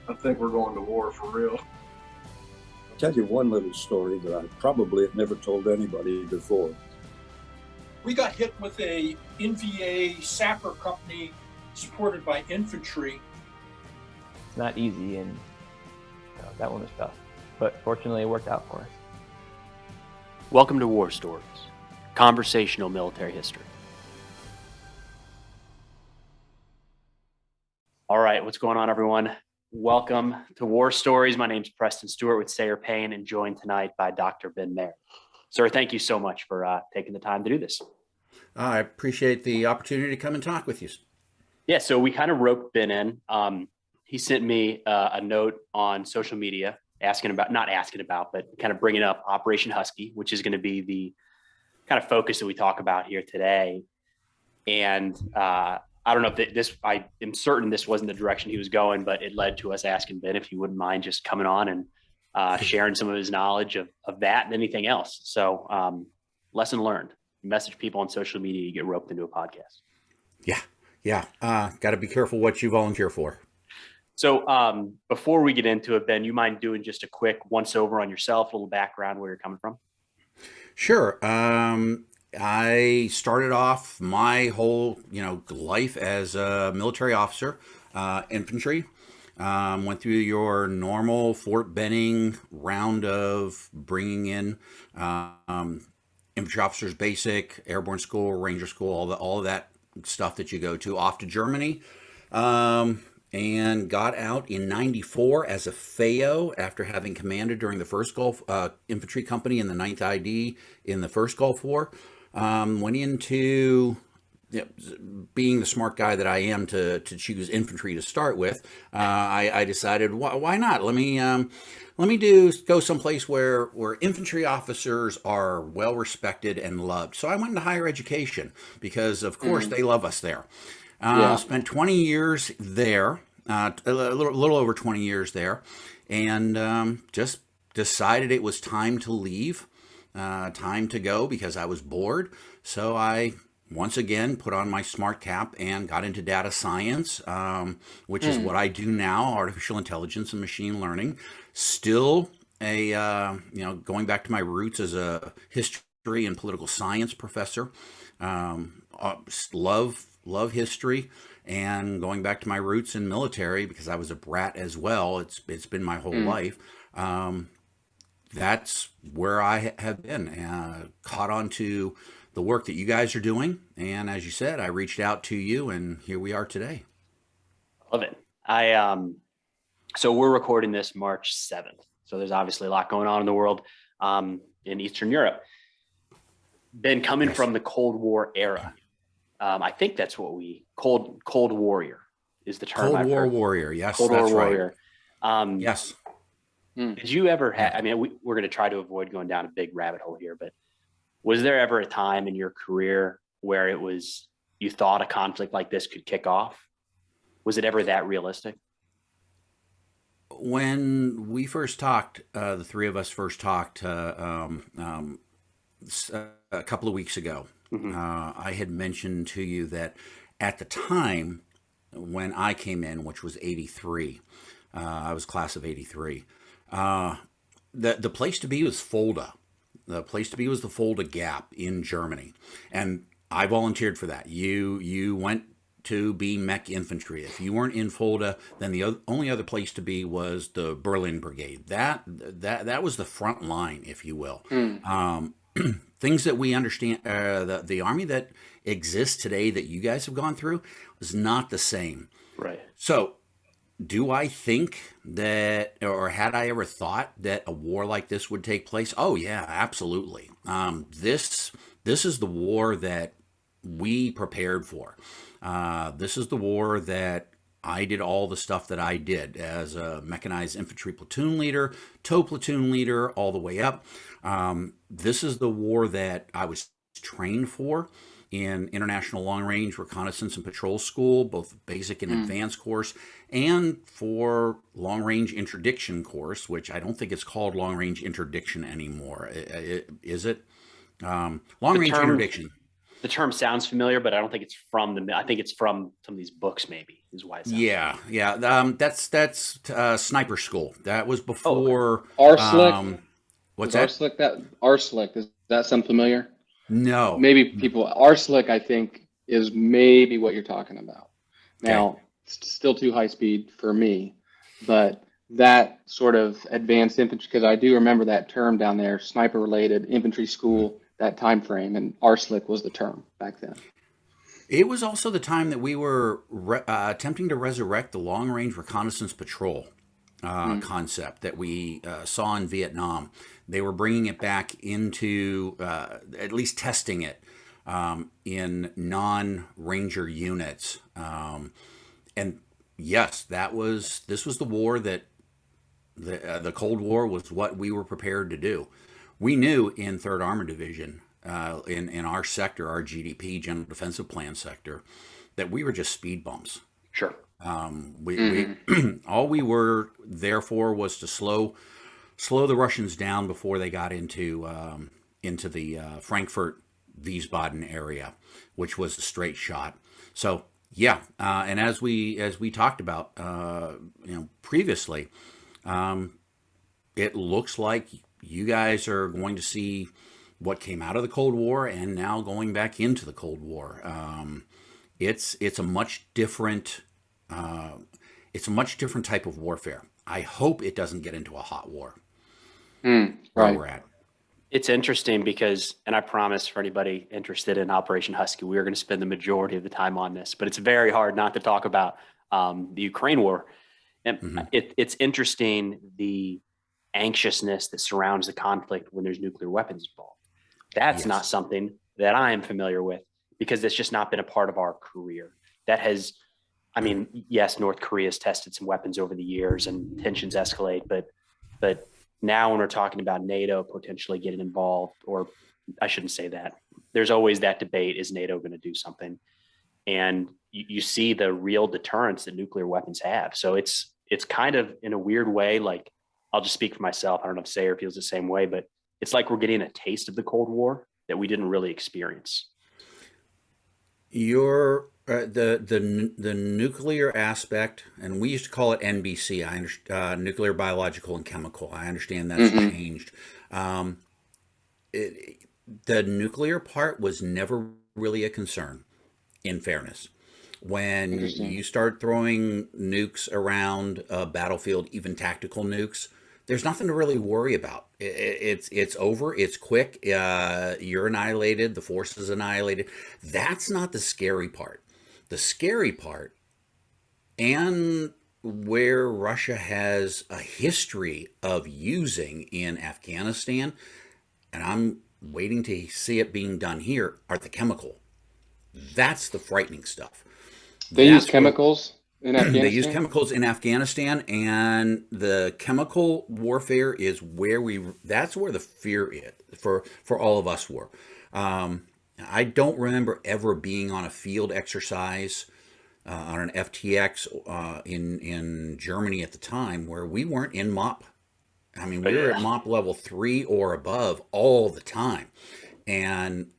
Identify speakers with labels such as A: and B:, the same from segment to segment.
A: I think we're going to war for real.
B: I'll tell you one little story that I probably have never told anybody before.
C: We got hit with a NVA sapper company supported by infantry.
D: It's not easy, and that one was tough, but fortunately it worked out for us.
E: Welcome to War Stories, conversational military history. All right, what's going on, everyone? Welcome to War Stories. My name's Preston Stewart with Sayre Payne, and joined tonight by Dr. Ben Meredith. Sir, thank you so much for taking the time to do this.
F: I appreciate the opportunity to come and talk with you.
E: Yeah, so we kind of roped Ben in. He sent me a note on social media but kind of bringing up Operation Husky, which is going to be the kind of focus that we talk about here today. And I don't know if I am certain this wasn't the direction he was going, but it led to us asking Ben if he wouldn't mind just coming on and sharing some of his knowledge of that and anything else. So lesson learned. You message people on social media, you get roped into a podcast.
F: Yeah. Got to be careful what you volunteer for.
E: So before we get into it, Ben, you mind doing just a quick once over on yourself, a little background, where you're coming from?
F: Sure. I started off my whole, life as a military officer, infantry. Went through your normal Fort Benning round of bringing in infantry officers basic, airborne school, ranger school, all of that stuff that you go to, off to Germany, and got out in '94 as a FAO after having commanded during the first Gulf Infantry Company in the 9th ID in the first Gulf War. Went into being the smart guy that I am to choose infantry to start with. I decided, why not? Let me go someplace where infantry officers are well respected and loved. So I went into higher education because, of course, they love us there. Spent 20 years there, a little over 20 years there, and just decided it was time to leave, time to go because I was bored. So I once again put on my smart cap and got into data science, which is what I do now, artificial intelligence and machine learning. Still going back to my roots as a history and political science professor. Love history, and going back to my roots in military because I was a brat as well. It's been my whole life. That's where I have been, caught on to the work that you guys are doing. And as you said, I reached out to you, and here we are today.
E: Love it. So we're recording this March 7th. So there's obviously a lot going on in the world, in Eastern Europe. Ben, coming from the Cold War era, I think that's what Cold Warrior is the term.
F: Cold War warrior. Yes,
E: Cold
F: that's
E: War
F: right.
E: Warrior.
F: Yes.
E: Did you ever have, we're going to try to avoid going down a big rabbit hole here, but was there ever a time in your career where you thought a conflict like this could kick off? Was it ever that realistic?
F: When we first talked, the three of us first talked a couple of weeks ago, I had mentioned to you that at the time when I came in, which was 83, I was class of 83, the place to be was Fulda. The place to be was the Fulda Gap in Germany. And I volunteered for that. You went to be mech infantry. If you weren't in Fulda, then the only other place to be was the Berlin Brigade. That was the front line, if you will. Things that we understand, the army that exists today that you guys have gone through is not the same.
E: Right.
F: So do I think that, or had I ever thought that a war like this would take place? Oh yeah, absolutely. This is the war that we prepared for. This is the war that I did all the stuff that I did as a mechanized infantry platoon leader, tow platoon leader, all the way up. This is the war that I was trained for in International Long Range Reconnaissance and Patrol School, both basic and advanced course, and for Long Range Interdiction course, which I don't think it's called Long Range Interdiction anymore. Is it? Long Range Interdiction.
E: The term sounds familiar, but I don't think it's from I think it's from some of these books, maybe. is why it sounds
F: Yeah. That's sniper school. That was before.
G: Arslick.
F: What's
G: Was
F: that?
G: Arslick, does that sound familiar?
F: No.
G: Maybe people, Arslick, I think, is maybe what you're talking about. Now, it's still too high speed for me, but that sort of advanced infantry, because I do remember that term down there, sniper related infantry school, that time frame, and Arslick was the term back then.
F: It was also the time that we were attempting to resurrect the long range reconnaissance patrol concept that we saw in Vietnam. They were bringing it back into, at least testing it in non-ranger units. And yes, this was the war that the Cold War was what we were prepared to do. We knew in 3rd Armored Division, in our sector, our GDP, General Defensive Plan sector, that we were just speed bumps.
E: Sure.
F: We all we were there for was to slow the Russians down before they got into the Frankfurt Wiesbaden area, which was a straight shot. So yeah, and as we talked about previously, it looks like you guys are going to see what came out of the Cold War and now going back into the Cold War. It's a much different type of warfare. I hope it doesn't get into a hot war. Where
G: Right.
F: we're at.
E: It's interesting because, and I promise for anybody interested in Operation Husky, we are going to spend the majority of the time on this, but it's very hard not to talk about the Ukraine war. And it's interesting, the anxiousness that surrounds the conflict when there's nuclear weapons involved. That's not something that I am familiar with because it's just not been a part of our career. That has, I mean, yes, North Korea has tested some weapons over the years and tensions escalate, but now when we're talking about NATO potentially getting involved, or I shouldn't say that, there's always that debate, is NATO going to do something? And you see the real deterrence that nuclear weapons have. So it's kind of, in a weird way, like, I'll just speak for myself. I don't know if Sayre feels the same way, but it's like we're getting a taste of the Cold War that we didn't really experience.
F: Your the nuclear aspect, and we used to call it NBC. Nuclear, biological, and chemical. I understand that's changed. The nuclear part was never really a concern, in fairness. When you start throwing nukes around a battlefield, even tactical nukes, there's nothing to really worry about. It's over. It's quick. You're annihilated. The force is annihilated. That's not the scary part. The scary part, and where Russia has a history of using in Afghanistan, and I'm waiting to see it being done here, are the chemical. That's the frightening stuff.
G: They use chemicals in Afghanistan?
F: They use chemicals in Afghanistan, and the chemical warfare is that's where the fear is for all of us were. I don't remember ever being on a field exercise on an FTX in Germany at the time where we weren't in MOP. I mean, we were at MOP level 3 or above all the time. And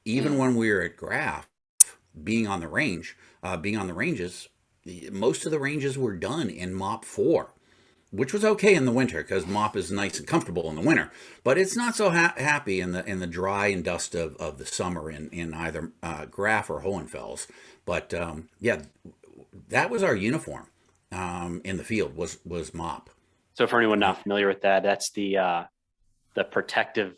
F: even when we were at Graf, being on the ranges, most of the ranges were done in MOP 4, which was okay in the winter because MOP is nice and comfortable in the winter, but it's not so happy in the dry and dust of the summer in either Graf or Hohenfels. But yeah, that was our uniform in the field was MOP.
E: So for anyone not familiar with that, that's the protective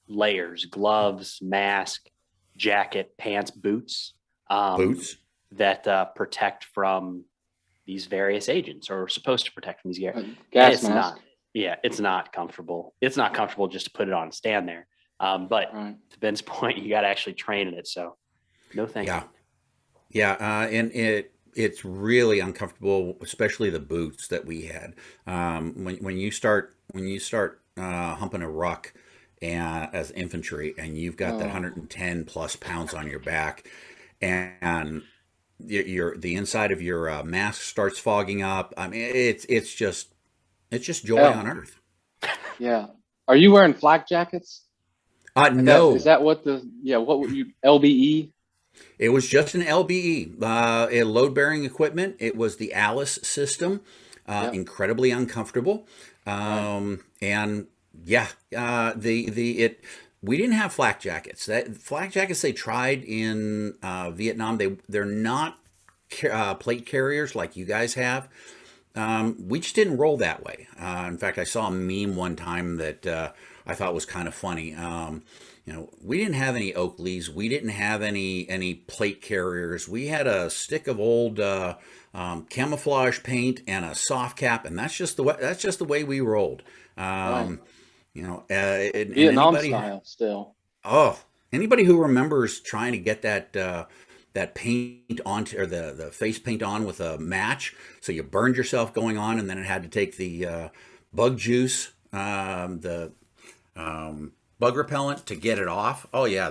E: layers: gloves, mask, jacket, pants, boots.
F: Boots
E: that protect from these various agents, or are supposed to protect from these gas
G: mask.
E: It's not comfortable. It's not comfortable just to put it on and stand there. But to Ben's point, you got to actually train in it. So no thank you.
F: Yeah. And it's really uncomfortable, especially the boots that we had. When you start humping a ruck as infantry, and you've got that 110 plus pounds on your back, and the inside of your mask starts fogging up. I mean, it's just joy on earth.
G: Yeah. Are you wearing flak jackets?
F: No.
G: Is that what what would you, LBE?
F: It was just an LBE, a load-bearing equipment. It was the Alice system,
G: Yep.
F: incredibly uncomfortable,
G: Right.
F: and yeah, we didn't have flak jackets. That flak jackets they tried in Vietnam. They're not plate carriers like you guys have. We just didn't roll that way. In fact, I saw a meme one time that I thought was kind of funny. We didn't have any Oakleys. We didn't have any plate carriers. We had a stick of old camouflage paint and a soft cap, and that's just the way we rolled.
G: Right.
F: And
G: Vietnam
F: anybody,
G: style still.
F: oh, anybody who remembers trying to get that paint onto, or the face paint on with a match, so you burned yourself going on, and then it had to take the bug juice, the bug repellent to get it off. Oh yeah,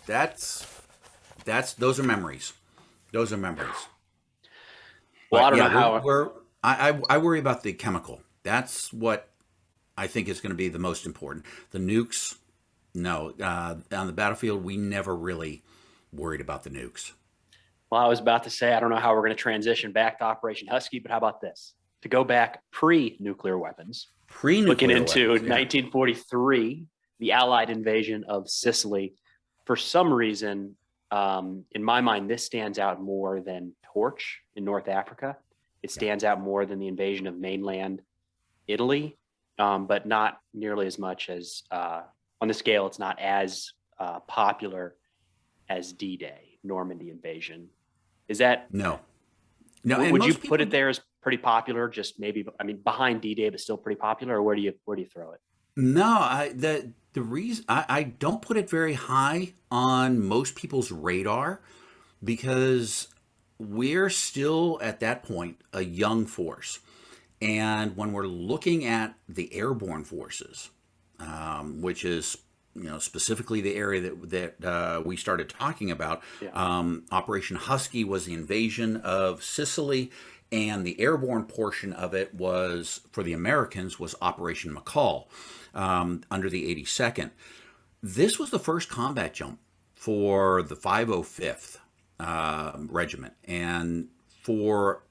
F: that's those are memories. Those are memories.
E: Well, I don't
F: yeah,
E: know how.
F: I worry about the chemical. That's what I think is going to be the most important. The nukes, no. On the battlefield, we never really worried about the nukes.
E: Well, I was about to say, I don't know how we're going to transition back to Operation Husky, but how about this? To go back pre-nuclear weapons, looking into
F: Weapons, yeah.
E: 1943, the Allied invasion of Sicily. For some reason, in my mind, this stands out more than Torch in North Africa. It stands out more than the invasion of mainland Italy, but not nearly as much as, on the scale, it's not as popular as D-Day, Normandy invasion. Is that,
F: No. And
E: would you
F: most
E: put it
F: people-
E: there as pretty popular? Just maybe, I mean, behind D-Day, but still pretty popular, or where do you throw it?
F: No, the reason I don't put it very high on most people's radar, because we're still at that point a young force, and when we're looking at the airborne forces, which is specifically the area that we started talking about.
E: Yeah.
F: Operation Husky was the invasion of Sicily, and the airborne portion of it was, for the Americans, was Operation McCall, under the 82nd. This was the first combat jump for the 505th Regiment, and for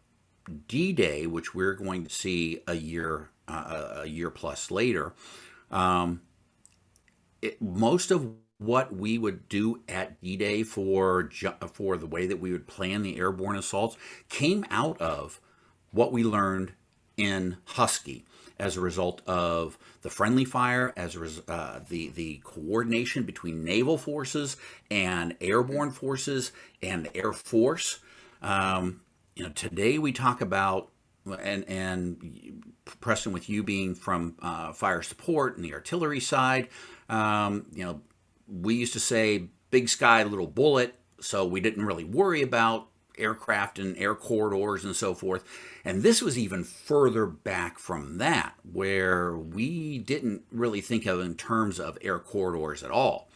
F: D-Day, which we're going to see a year plus later. Most of what we would do at D-Day for the way that we would plan the airborne assaults came out of what we learned in Husky as a result of the friendly fire, as the coordination between naval forces and airborne forces and the Air Force. Today we talk about, and Preston, with you being from fire support and the artillery side, we used to say big sky, little bullet, so we didn't really worry about aircraft and air corridors and so forth. And this was even further back from that, where we didn't really think of in terms of air corridors at all.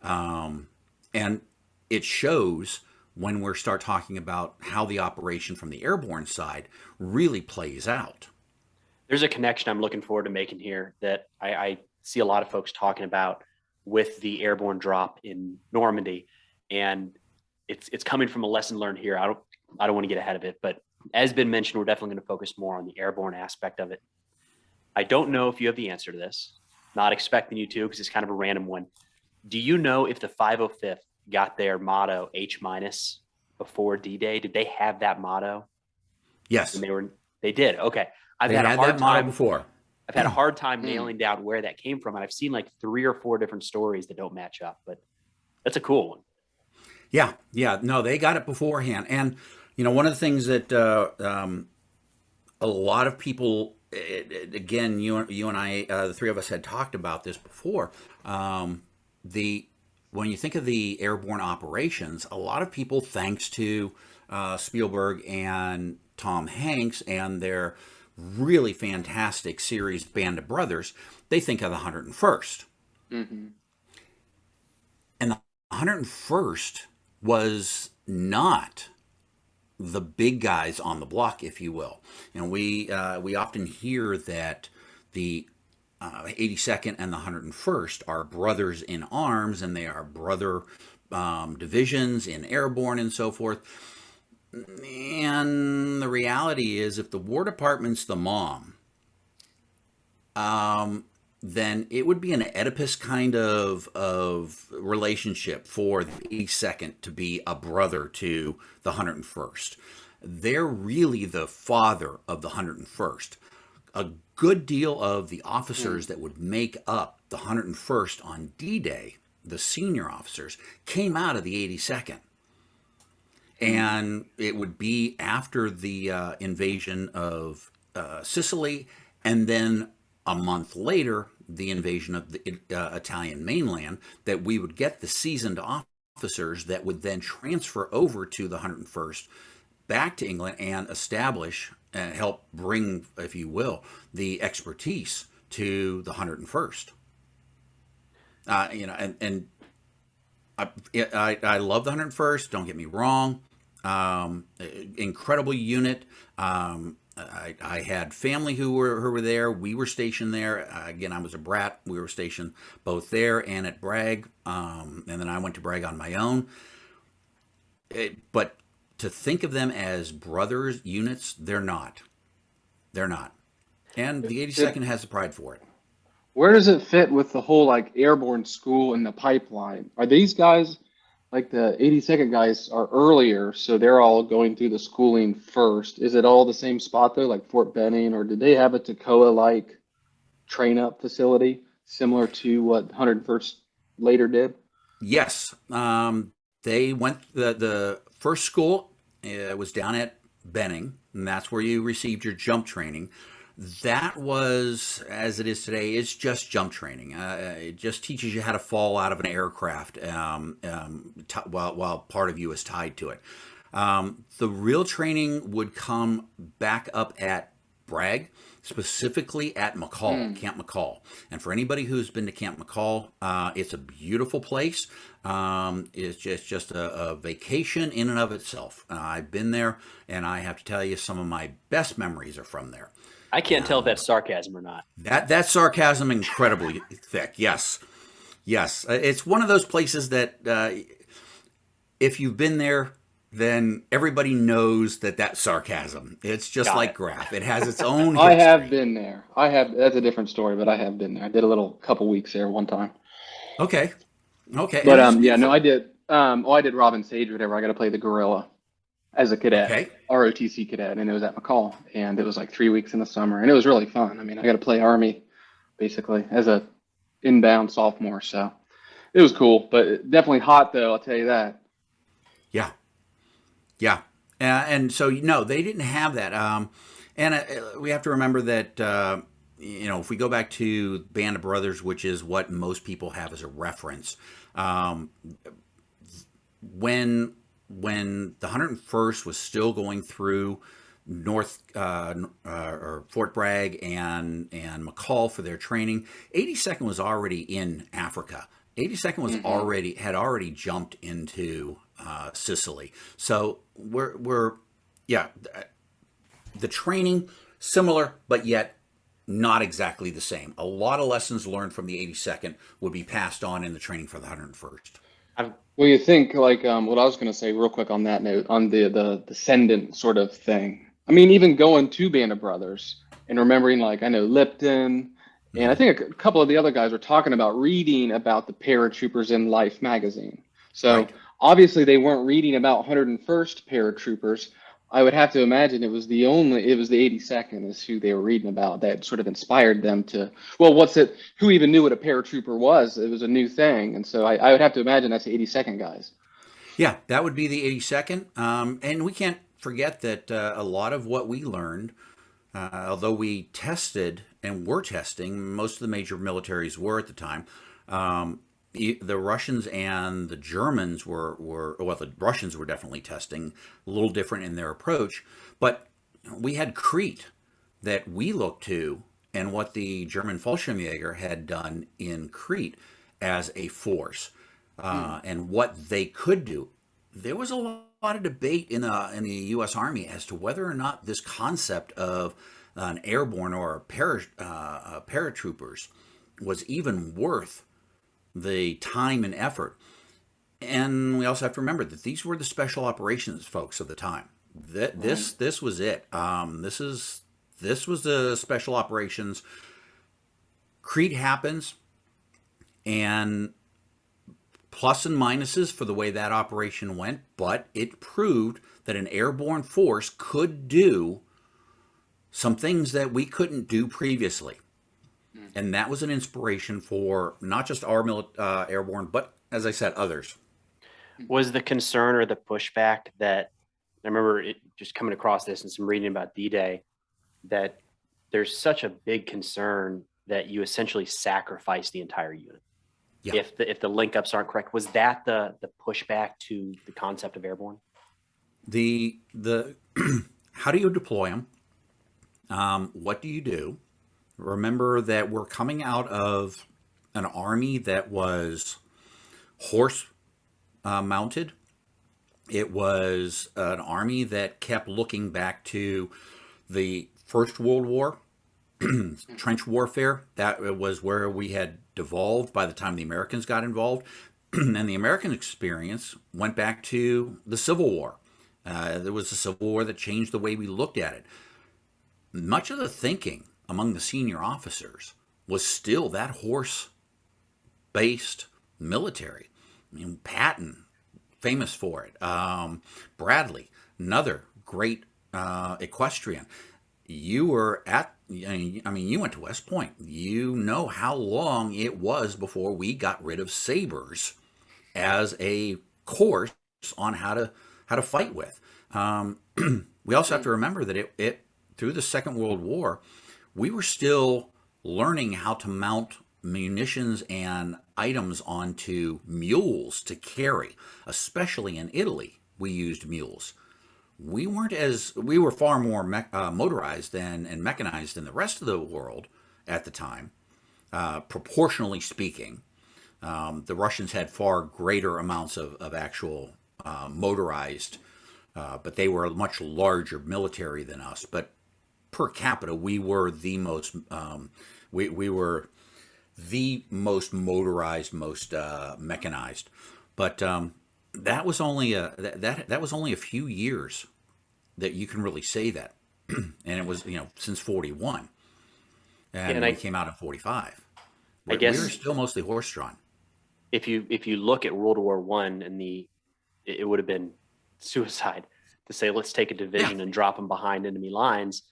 F: And it shows when we start talking about how the operation from the airborne side really plays out.
E: There's a connection I'm looking forward to making here that I see a lot of folks talking about with the airborne drop in Normandy, and it's coming from a lesson learned here. I don't want to get ahead of it, but as been mentioned, we're definitely going to focus more on the airborne aspect of it. I don't know if you have the answer to this. Not expecting you to, because it's kind of a random one. Do you know if the 505th got their motto H- before D-Day? Did they have that motto?
F: Yes,
E: And they did. Okay.
F: They had that motto before.
E: I've had a hard time nailing down where that came from. And I've seen like 3 or 4 different stories that don't match up, but that's a cool one.
F: Yeah. No, they got it beforehand. And, one of the things that a lot of people, again, you and I, the three of us had talked about this before. When you think of the airborne operations, a lot of people, thanks to Spielberg and Tom Hanks and their really fantastic series Band of Brothers, they think of the 101st.
G: Mm-hmm.
F: And the 101st was not the big guys on the block, if you will. We often hear that the 82nd and the 101st are brothers in arms, and they are brother divisions in airborne and so forth. And the reality is, if the War Department's the mom, then it would be an Oedipus kind of relationship for the 82nd to be a brother to the 101st. They're really the father of the 101st. A good deal of the officers that would make up the 101st on D-Day, the senior officers, came out of the 82nd. And it would be after the invasion of Sicily, and then a month later, the invasion of the Italian mainland, that we would get the seasoned officers that would then transfer over to the 101st back to England and establish and help bring, if you will, the expertise to the 101st. And I love the 101st. Don't get me wrong. Incredible unit. I had family who were there. We were stationed there. Again, I was a brat. We were stationed both there and at Bragg. And then I went to Bragg on my own. But to think of them as brothers units, they're not. They're not. And the 82nd has the pride for it.
G: Where does it fit with the whole like airborne school and the pipeline? Are these guys, like the 82nd guys, are earlier, so they're all going through the schooling first? Is it all the same spot though, like Fort Benning, or did they have a Toccoa-like train-up facility similar to what 101st later did?
F: Yes, they went. The first school was down at Benning, and that's where you received your jump training. That was, as it is today, it's just jump training. It just teaches you how to fall out of an aircraft while part of you is tied to it. The real training would come back up at Bragg, specifically at McCall, Camp McCall. And for anybody who's been to Camp McCall, it's a beautiful place. It's just a vacation in and of itself. I've been there, and I have to tell you, some of my best memories are from there.
E: I can't tell if that's sarcasm or not.
F: That sarcasm incredibly thick. Yes. It's one of those places that if you've been there, then everybody knows that's sarcasm. It's just like Graf. It has its own history.
G: I have been there. That's a different story, but I have been there. I did a couple weeks there one time.
F: Okay.
G: But I did. I did Robin Sage or whatever. I got to play the gorilla as a cadet, ROTC cadet, and it was at McCall, and it was like 3 weeks in the summer, and it was really fun. I mean, I got to play Army basically as a inbound sophomore, so it was cool, but definitely hot though. I'll tell you that.
F: Yeah. And so, no, they didn't have that. And we have to remember that, if we go back to Band of Brothers, which is what most people have as a reference, when the 101st was still going through or Fort Bragg and McCall for their training, 82nd was already in Africa. 82nd was had already jumped into Sicily. So we're the training similar, but yet not exactly the same. A lot of lessons learned from the 82nd would be passed on in the training for the 101st.
G: Well, you think like what I was going to say real quick on that note, on the descendant sort of thing. I mean, even going to Band of Brothers and remembering, like, I know Lipton, and I think a couple of the other guys were talking about reading about the paratroopers in Life magazine. So obviously they weren't reading about 101st paratroopers. I would have to imagine it was the 82nd is who they were reading about that sort of inspired them to, who even knew what a paratrooper was? It was a new thing. And so I would have to imagine that's the 82nd guys.
F: Yeah, that would be the 82nd. And we can't forget that a lot of what we learned, although we tested and were testing, most of the major militaries were at the time, the Russians and the Germans the Russians were definitely testing, a little different in their approach, but we had Crete that we looked to, and what the German Fallschirmjäger had done in Crete as a force, and what they could do. There was a lot of debate in the U.S. Army as to whether or not this concept of an airborne or paratroopers was even worth the time and effort. And we also have to remember that these were the special operations folks of the time. This was it. This was the special operations. Crete happens, and plus and minuses for the way that operation went, but it proved that an airborne force could do some things that we couldn't do previously. And that was an inspiration for not just our airborne, but as I said, others.
E: Was the concern or the pushback that I remember it just coming across this and some reading about D-Day, that there's such a big concern that you essentially sacrifice the entire unit if the link ups aren't correct? Was that the pushback to the concept of airborne?
F: The how do you deploy them? What do you do? Remember that we're coming out of an army that was horse mounted. It was an army that kept looking back to the First World War, trench warfare. That was where we had devolved by the time the Americans got involved. And the American experience went back to the Civil War. There was a Civil War that changed the way we looked at it. Much of the thinking among the senior officers was still that horse-based military. I mean, Patton, famous for it. Bradley, another great equestrian. You were at, I mean, you went to West Point. You know how long it was before we got rid of sabers as a course on how to fight with. We also have to remember that it through the Second World War, we were still learning how to mount munitions and items onto mules to carry, especially in Italy. We used mules. We were far more motorized and mechanized than the rest of the world at the time, proportionally speaking. The Russians had far greater amounts of actual motorized, but they were a much larger military than us. But per capita, we were the most we were the most motorized, most mechanized. But that was only that was only a few years that you can really say that, and it was since 41, and we came out in 45.
E: I guess
F: we were still mostly horse drawn.
E: If you look at World War I and it would have been suicide to say let's take a division and drop them behind enemy lines.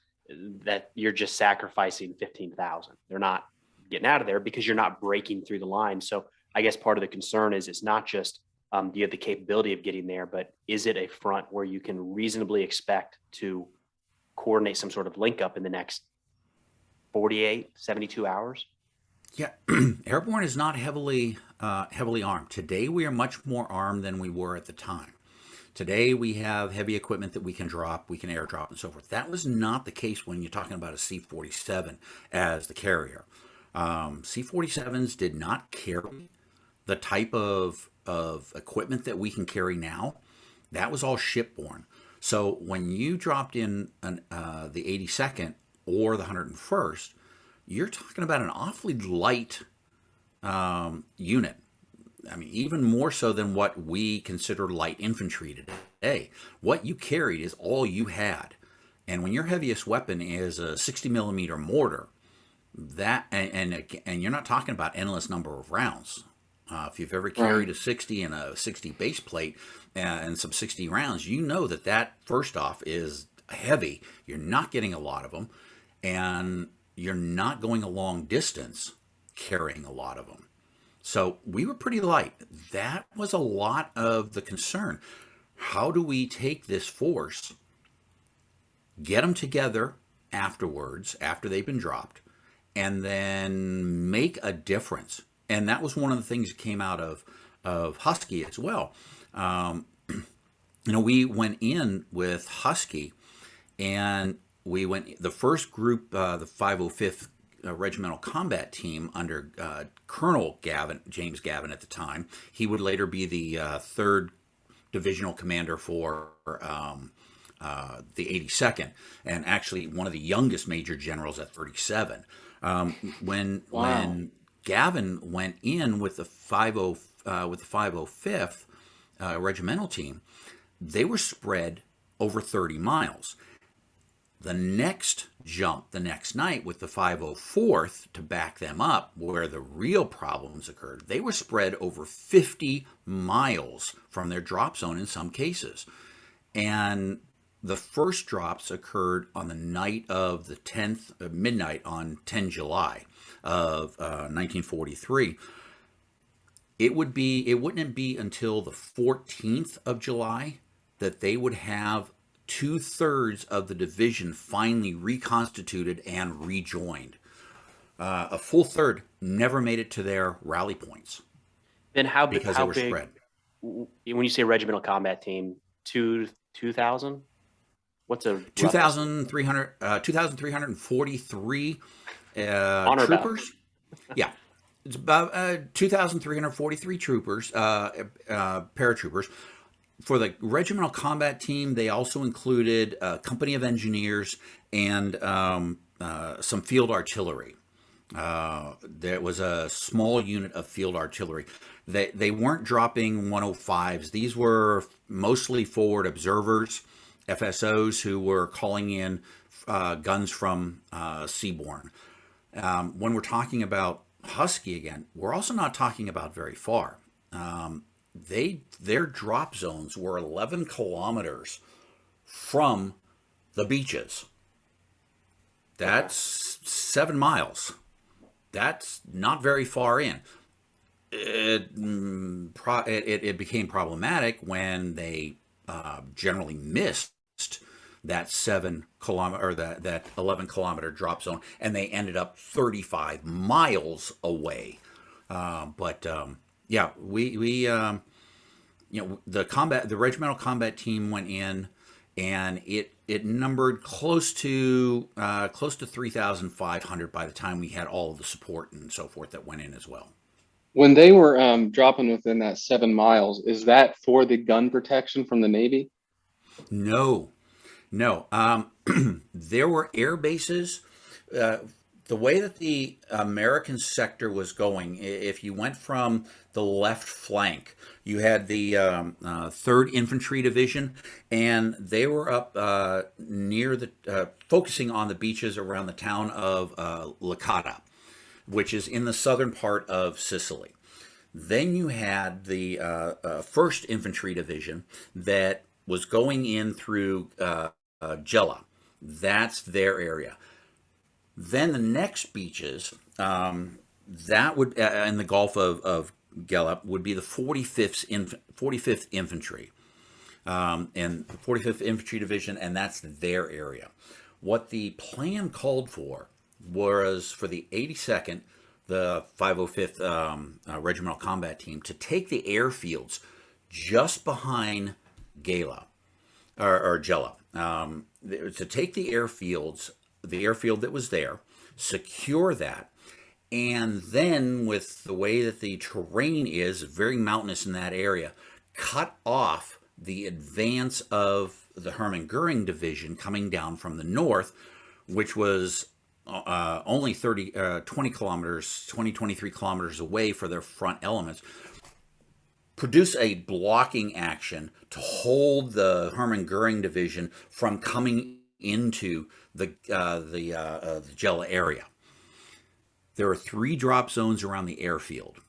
E: That you're just sacrificing 15,000. They're not getting out of there because you're not breaking through the line. So I guess part of the concern is it's not just do you have the capability of getting there, but is it a front where you can reasonably expect to coordinate some sort of link up in the next 48, 72 hours?
F: Yeah, Airborne is not heavily armed. Today we are much more armed than we were at the time. Today we have heavy equipment that we can drop, we can airdrop and so forth. That was not the case when you're talking about a C-47 as the carrier. C-47s did not carry the type of equipment that we can carry now. That was all shipborne. So when you dropped in the 82nd or the 101st, you're talking about an awfully light unit. I mean, even more so than what we consider light infantry today. What you carried is all you had. And when your heaviest weapon is a 60 millimeter mortar, that and you're not talking about endless number of rounds. If you've ever carried a 60 and a 60 base plate and some 60 rounds, you know that first off is heavy. You're not getting a lot of them, and you're not going a long distance carrying a lot of them. So we were pretty light. That was a lot of the concern. How do we take this force, get them together afterwards, after they've been dropped, and then make a difference? And that was one of the things that came out of Husky as well. We went in with Husky, and the first group, the 505th Regimental Combat Team under Colonel James Gavin at the time. He would later be the 3rd Divisional Commander for the 82nd, and actually one of the youngest Major Generals at 37. When Gavin went in with the 505th, regimental team, they were spread over 30 miles. The next jump, the next night with the 504th to back them up, where the real problems occurred, they were spread over 50 miles from their drop zone in some cases. And the first drops occurred on the night of the 10th, midnight on 10 July of 1943. It wouldn't be until the 14th of July that they would have 2/3 of the division finally reconstituted and rejoined. A full third never made it to their rally points.
E: Then how big?
F: Because
E: how
F: they were
E: big?
F: spread.
E: When you say regimental combat team, 2,000? What's a rough
F: 2,343
E: Honor
F: troopers. Yeah, it's about 2,343 troopers, paratroopers. For the regimental combat team, they also included a company of engineers and some field artillery. There was a small unit of field artillery. They weren't dropping 105s. These were mostly forward observers, FSOs, who were calling in guns from seaborne. When we're talking about Husky again, we're also not talking about very far. Their drop zones were 11 kilometers from the beaches. That's 7 miles. That's not very far in. It became problematic when they generally missed that 7 kilometer or that 11 kilometer drop zone, and they ended up 35 miles away. Yeah, we the regimental combat team went in, and it numbered close to 3,500 by the time we had all of the support and so forth that went in as well.
G: When they were dropping within that 7 miles, is that for the gun protection from the Navy?
F: No. There were air bases. The way that the American sector was going, if you went from the left flank, you had the 3rd Infantry Division, and they were up near focusing on the beaches around the town of Licata, which is in the southern part of Sicily. Then you had the 1st Infantry Division that was going in through Gela. That's their area. Then the next beaches, that would in the Gulf of Gela, would be the 45th Infantry, and 45th Infantry Division, and that's their area. What the plan called for was for the 82nd, the 505th Regimental Combat Team, to take the airfields just behind Gela, or Gela, to take the airfields, the airfield that was there, secure that, and then with the way that the terrain is very mountainous in that area, cut off the advance of the Hermann Goering Division coming down from the north, which was only 23 kilometers away for their front elements. Produce a blocking action to hold the Hermann Goering Division from coming into the Gela area. There are 3 drop zones around the airfield.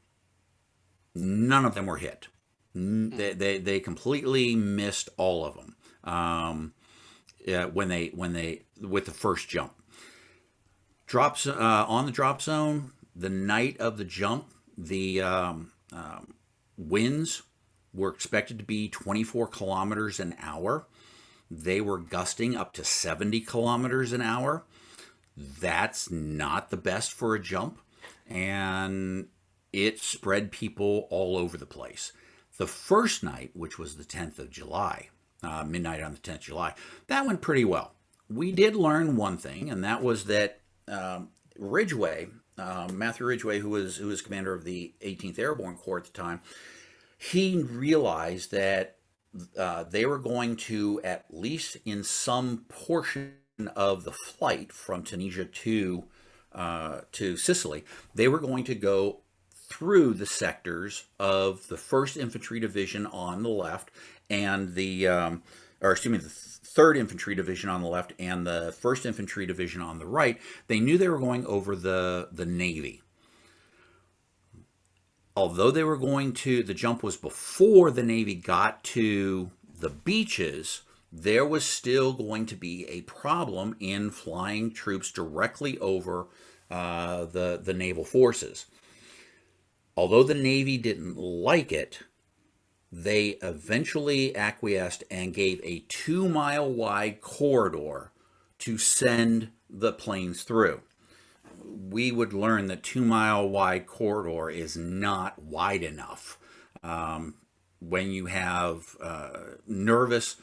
F: None of them were hit. They completely missed all of them with the first jump. Drops on the drop zone the night of the jump. The winds were expected to be 24 kilometers an hour. They were gusting up to 70 kilometers an hour. That's not the best for a jump, and it spread people all over the place. The first night, which was the 10th of July, midnight on the 10th of July, that went pretty well. We did learn one thing, and that was that Ridgway, Matthew Ridgway, who was commander of the 18th Airborne Corps at the time, he realized that they were going to, at least in some portion of the flight from Tunisia to Sicily, they were going to go through the sectors of the 1st Infantry Division on the left and the 3rd Infantry Division on the left and the 1st Infantry Division on the right. They knew they were going over the Navy. Although they were going to, the jump was before the Navy got to the beaches, there was still going to be a problem in flying troops directly over the naval forces. Although the Navy didn't like it, they eventually acquiesced and gave a 2-mile wide corridor to send the planes through. We would learn that 2-mile wide corridor is not wide enough. When you have nervous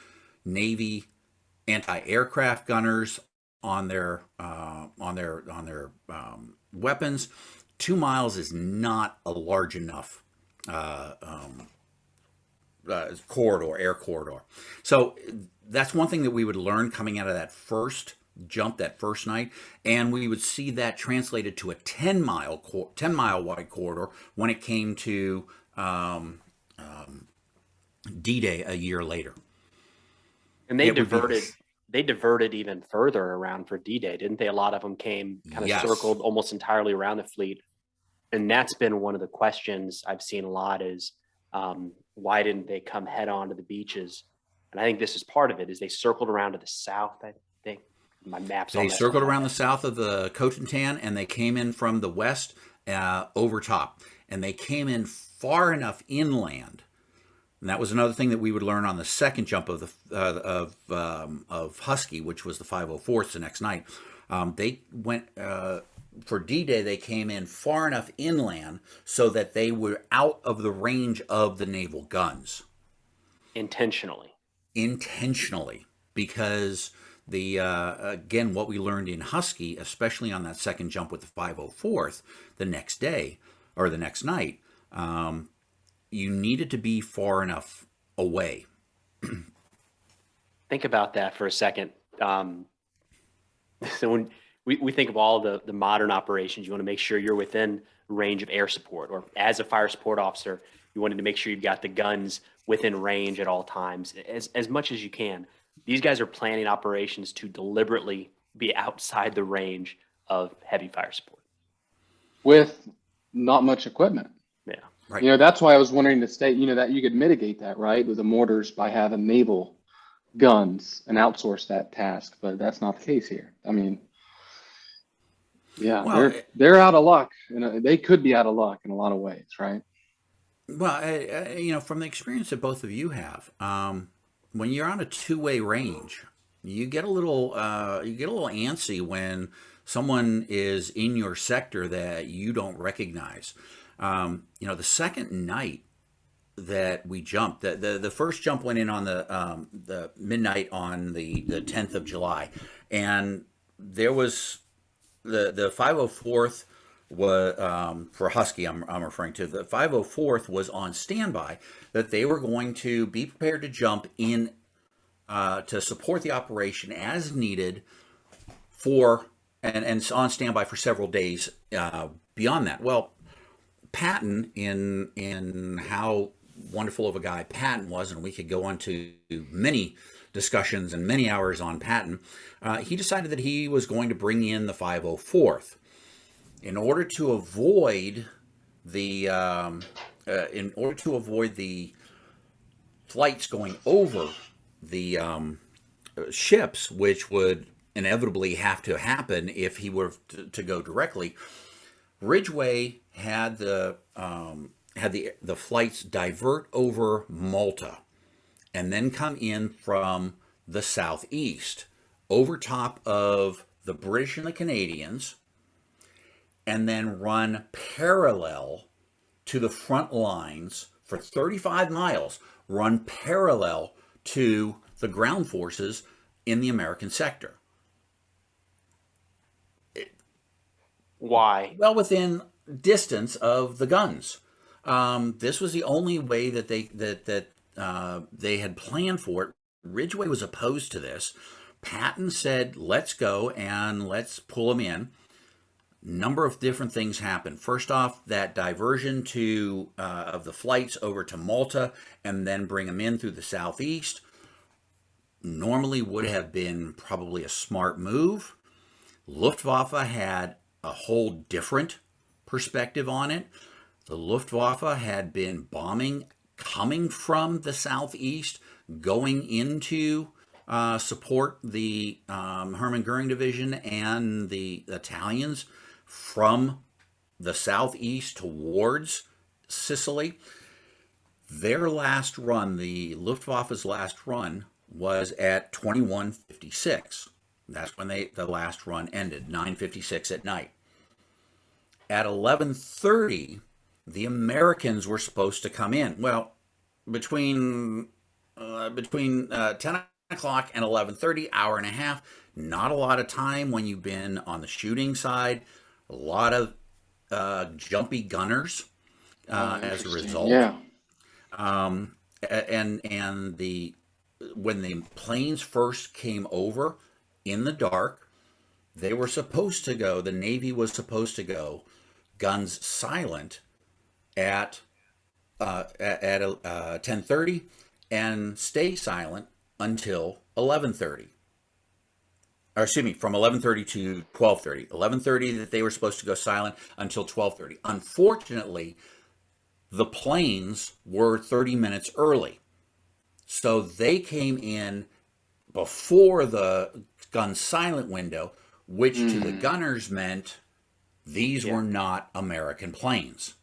F: Navy anti-aircraft gunners on their weapons, 2 miles is not a large enough corridor, air corridor. So that's one thing that we would learn coming out of that first jump, that first night, and we would see that translated to a 10-mile wide corridor when it came to D-Day a year later.
E: And they diverted even further around for D-Day, didn't they? A lot of them came kind of circled almost entirely around the fleet. And that's been one of the questions I've seen a lot is why didn't they come head on to the beaches? And I think this is part of it, is they circled around to the south, I think. My maps.
F: They circled around the south of the Cotentin, and they came in from the west over top. And they came in far enough inland. And that was another thing that we would learn on the second jump of Husky, which was the 504th the next night. They went for D-Day. They came in far enough inland so that they were out of the range of the naval guns.
E: Intentionally,
F: because again, what we learned in Husky, especially on that second jump with the 504th, the next day or the next night. You needed to be far enough away.
E: Think about that for a second. So when we think of all the modern operations, you want to make sure you're within range of air support, or as a fire support officer, you wanted to make sure you've got the guns within range at all times, as much as you can. These guys are planning operations to deliberately be outside the range of heavy fire support.
G: With not much equipment.
E: Yeah.
F: Right.
G: You know, that's why I was wondering to state, that you could mitigate that, right, with the mortars by having naval guns and outsource that task, but that's not the case here. I mean, yeah,
F: well,
G: they're out of luck, and they could be out of luck in a lot of ways, right?
F: Well, from the experience that both of you have, when you're on a two-way range, you get a little antsy when someone is in your sector that you don't recognize. The second night that we jumped, the first jump went in on the midnight on the 10th of July, and there was the 504th was for Husky. I'm referring to the 504th was on standby, that they were going to be prepared to jump in to support the operation as needed and on standby for several days beyond that. Well, Patton, in how wonderful of a guy Patton was, and we could go into many discussions and many hours on Patton, he decided that he was going to bring in the 504th in order to avoid the flights going over the ships, which would inevitably have to happen if he were to go directly. Ridgway had the flights divert over Malta and then come in from the southeast over top of the British and the Canadians, and then run parallel to the front lines for 35 miles, run parallel to the ground forces in the American sector.
E: Why?
F: Well, within distance of the guns. This was the only way that they had planned for it. Ridgway was opposed to this. Patton said, "Let's go and let's pull them in." number of different things happened. First off, that diversion to of the flights over to Malta and then bring them in through the southeast normally would have been probably a smart move. Luftwaffe had a whole different perspective on it. The Luftwaffe had been bombing coming from the southeast, going into support the Hermann Goering Division and the Italians from the southeast towards Sicily. Their last run, the Luftwaffe's last run, was at 21:56. That's when the last run ended, 9:56 at night. At 11:30, the Americans were supposed to come in. Well, between 10 o'clock and 11:30, hour and a half, not a lot of time when you've been on the shooting side. A lot of jumpy gunners as a result.
G: Yeah.
F: And when the planes first came over in the dark, they were supposed to go, the Navy was supposed to go guns silent at 10:30 and stay silent until 11:30. Or excuse me, from 11:30 to 12:30. 11:30 that they were supposed to go silent until 12:30. Unfortunately, the planes were 30 minutes early. So they came in before the gun silent window, which to the gunners meant these were not American planes.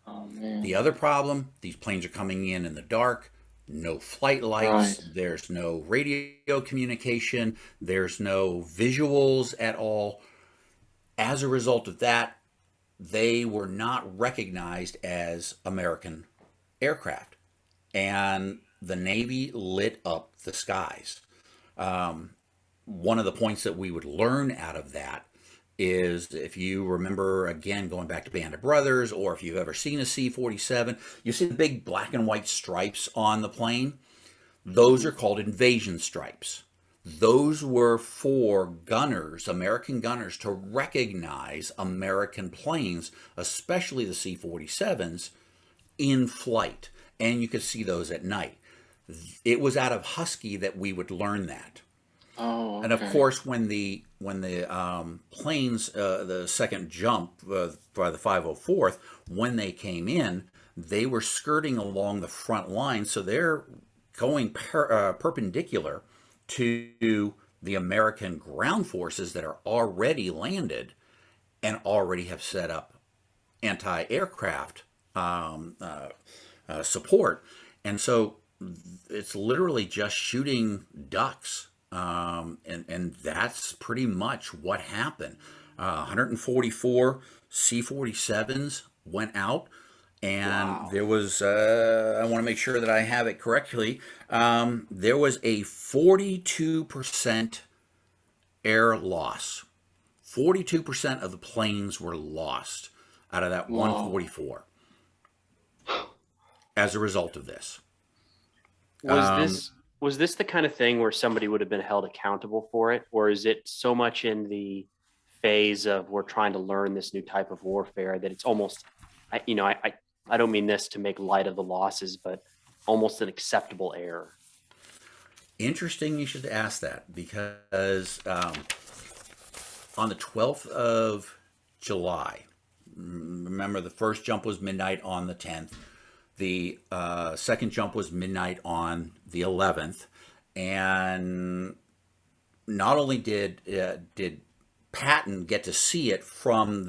G: Oh, man.
F: The other problem, these planes are coming in the dark, no flight lights,
G: Right.
F: there's no radio communication, there's no visuals at all. As a result of that, they were not recognized as American aircraft. And the Navy lit up the skies. One of the points that we would learn out of that is, if you remember, again, going back to Band of Brothers, or if you've ever seen a C-47, you see the big black and white stripes on the plane. Those are called invasion stripes. Those were for gunners, American gunners, to recognize American planes, especially the C-47s, in flight. And you could see those at night. It was out of Husky that we would learn that.
G: Oh, okay.
F: And of course, when the planes, the second jump by the 504th, when they came in, they were skirting along the front line, so they're going perpendicular to the American ground forces that are already landed and already have set up anti-aircraft support. And so it's literally just shooting ducks. And that's pretty much what happened. 144 C-47s went out, and there was, I want to make sure that I have it correctly, there was a 42% air loss. 42% of the planes were lost out of that 144 as a result of this.
E: Was this the kind of thing where somebody would have been held accountable for it, or is it so much in the phase of we're trying to learn this new type of warfare that it's almost, I don't mean this to make light of the losses, but almost an acceptable error?
F: Interesting you should ask that, because on the 12th of July, remember the first jump was midnight on the 10th. The second jump was midnight on the 11th, and not only did Patton get to see it from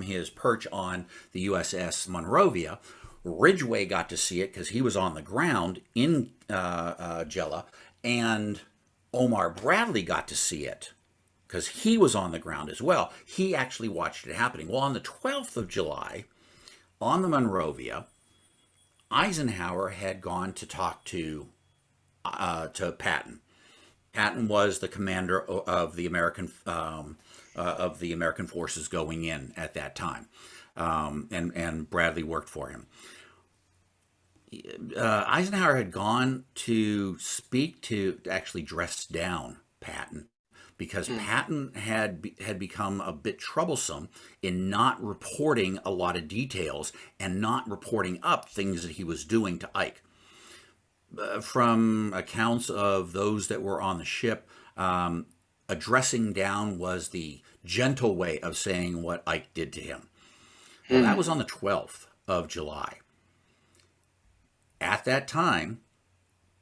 F: his perch on the USS Monrovia, Ridgway got to see it because he was on the ground in Gela, and Omar Bradley got to see it because he was on the ground as well. He actually watched it happening. Well, on the 12th of July, on the Monrovia, Eisenhower had gone to talk to Patton. Patton was the commander of the American forces going in at that time, and Bradley worked for him. Eisenhower had gone to speak to actually dress down Patton, because Patton had become a bit troublesome in not reporting a lot of details and not reporting up things that he was doing to Ike. From accounts of those that were on the ship, addressing down was the gentle way of saying what Ike did to him. Well, that was on the 12th of July. At that time,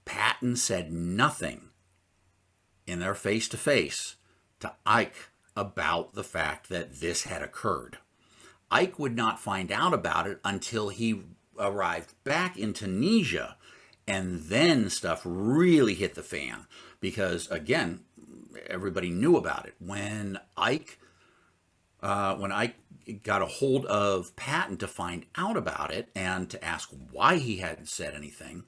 F: Patton said nothing in their face-to-face to Ike about the fact that this had occurred. Ike would not find out about it until he arrived back in Tunisia, and then stuff really hit the fan because, again, everybody knew about it. When Ike got a hold of Patton to find out about it and to ask why he hadn't said anything,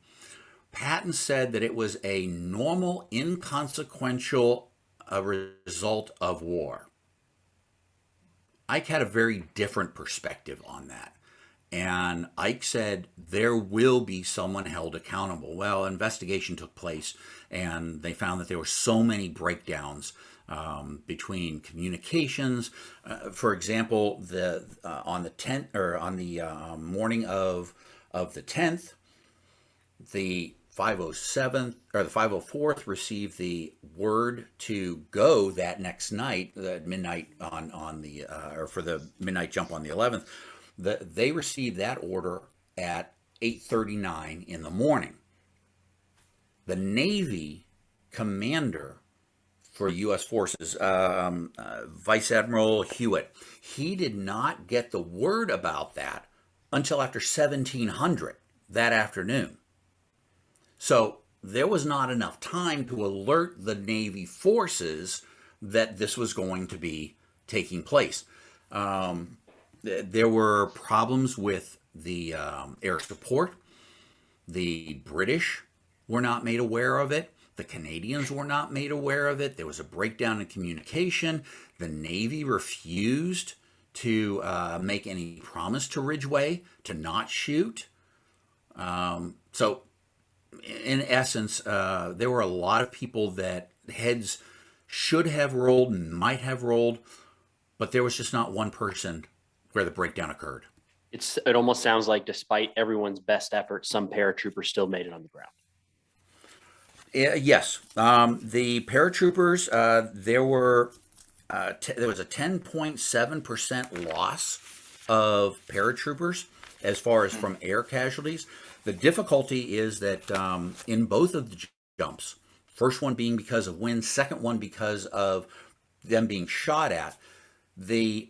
F: Patton said that it was a normal, inconsequential result of war. Ike had a very different perspective on that. And Ike said there will be someone held accountable. Well, investigation took place, and they found that there were so many breakdowns between communications. For example, on the 10th or on the morning of the 10th, the 507th or the 504th received the word to go that next night, the midnight on the or for the midnight jump on the 11th. They received that order at 8:39 in the morning. The Navy commander for U.S. forces, Vice Admiral Hewitt, he did not get the word about that until after 1700 that afternoon. So there was not enough time to alert the Navy forces that this was going to be taking place. There were problems with the air support. The British were not made aware of it. The Canadians were not made aware of it. There was a breakdown in communication. The Navy refused to make any promise to Ridgway to not shoot. So in essence, there were a lot of people that heads should have rolled and might have rolled, but there was just not one person where the breakdown occurred.
E: It almost sounds like despite everyone's best effort, some paratroopers still made it on the ground.
F: Yes, the paratroopers. There was a 10.7% loss of paratroopers as far as from air casualties. The difficulty is that in both of the jumps, first one being because of wind, second one because of them being shot at, the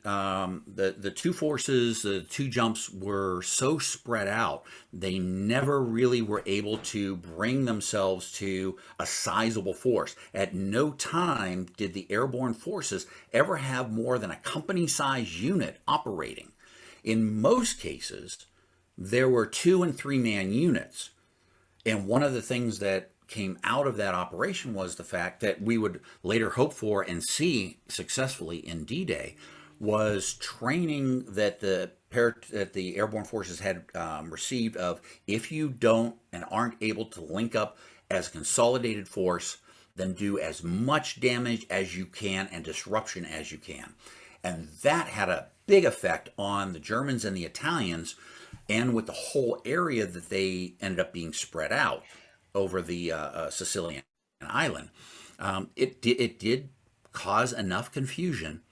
F: two forces, the two jumps were so spread out, they never really were able to bring themselves to a sizable force. At no time did the airborne forces ever have more than a company-sized unit operating. In most cases, there were 2- and 3-man units. And one of the things that came out of that operation was the fact that we would later hope for and see successfully in D-Day was training that the airborne forces had received of, if you don't and aren't able to link up as a consolidated force, then do as much damage as you can and disruption as you can. And that had a big effect on the Germans and the Italians, and with the whole area that they ended up being spread out over the Sicilian island. It did cause enough confusion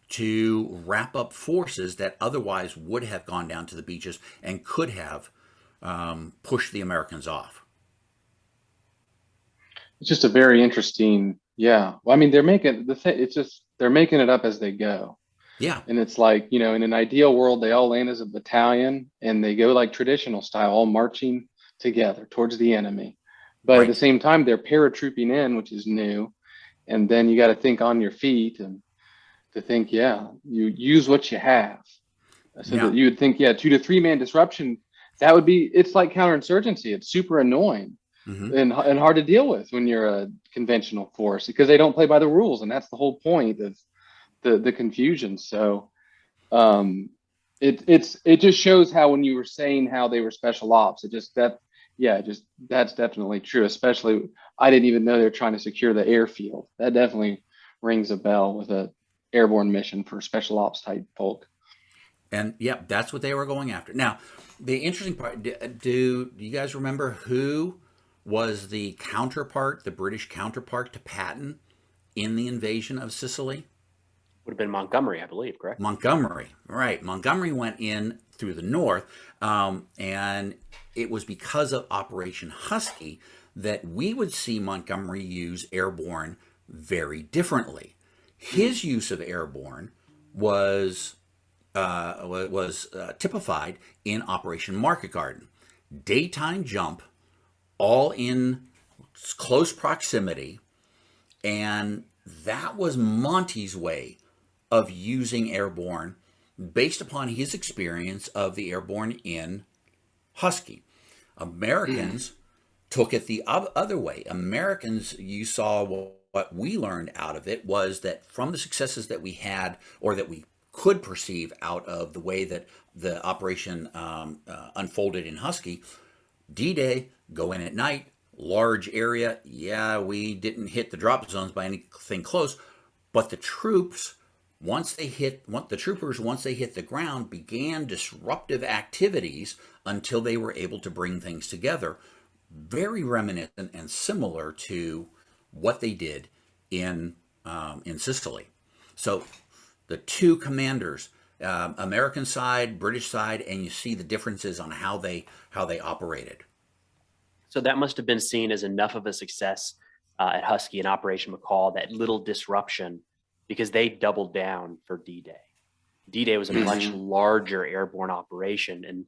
F: to wrap up forces that otherwise would have gone down to the beaches and could have pushed the Americans off.
G: It's just a very interesting, yeah. Well, I mean, they're making they're making it up as they go.
F: Yeah.
G: And it's like, you know, in an ideal world, they all land as a battalion and they go like traditional style, all marching together towards the enemy. But
F: Right.
G: at the same time, they're paratrooping in, which is new. And then you got to think on your feet and to think, yeah, you use what you have. So
F: Yeah.
G: that you would think, yeah, 2 to 3 man disruption, that would be, it's like counterinsurgency. It's super annoying and hard to deal with when you're a conventional force because they don't play by the rules. And that's the whole point of the confusion. So it just shows how when you were saying how they were special ops, that's definitely true. Especially, I didn't even know they were trying to secure the airfield. That definitely rings a bell with a airborne mission for special ops type folk.
F: And yeah, that's what they were going after. Now, the interesting part, do you guys remember who was the counterpart, the British counterpart to Patton in the invasion of Sicily?
E: Would have been Montgomery, I believe, correct?
F: Montgomery, right. Montgomery went in through the north, and it was because of Operation Husky that we would see Montgomery use airborne very differently. His use of airborne was typified in Operation Market Garden. Daytime jump, all in close proximity, and that was Monty's way of using airborne based upon his experience of the airborne in Husky. Americans took it the other way. Americans, you saw what we learned out of it was that from the successes that we had, or that we could perceive out of the way that the operation unfolded in Husky, D-Day, go in at night, large area. Yeah, we didn't hit the drop zones by anything close, but the troops, once they hit the ground, began disruptive activities until they were able to bring things together. Very reminiscent and similar to what they did in Sicily. So the two commanders, American side, British side, and you see the differences on how they operated.
E: So that must have been seen as enough of a success at Husky and Operation McCall, that little disruption, because they doubled down for D-Day. D-Day was a much larger airborne operation, and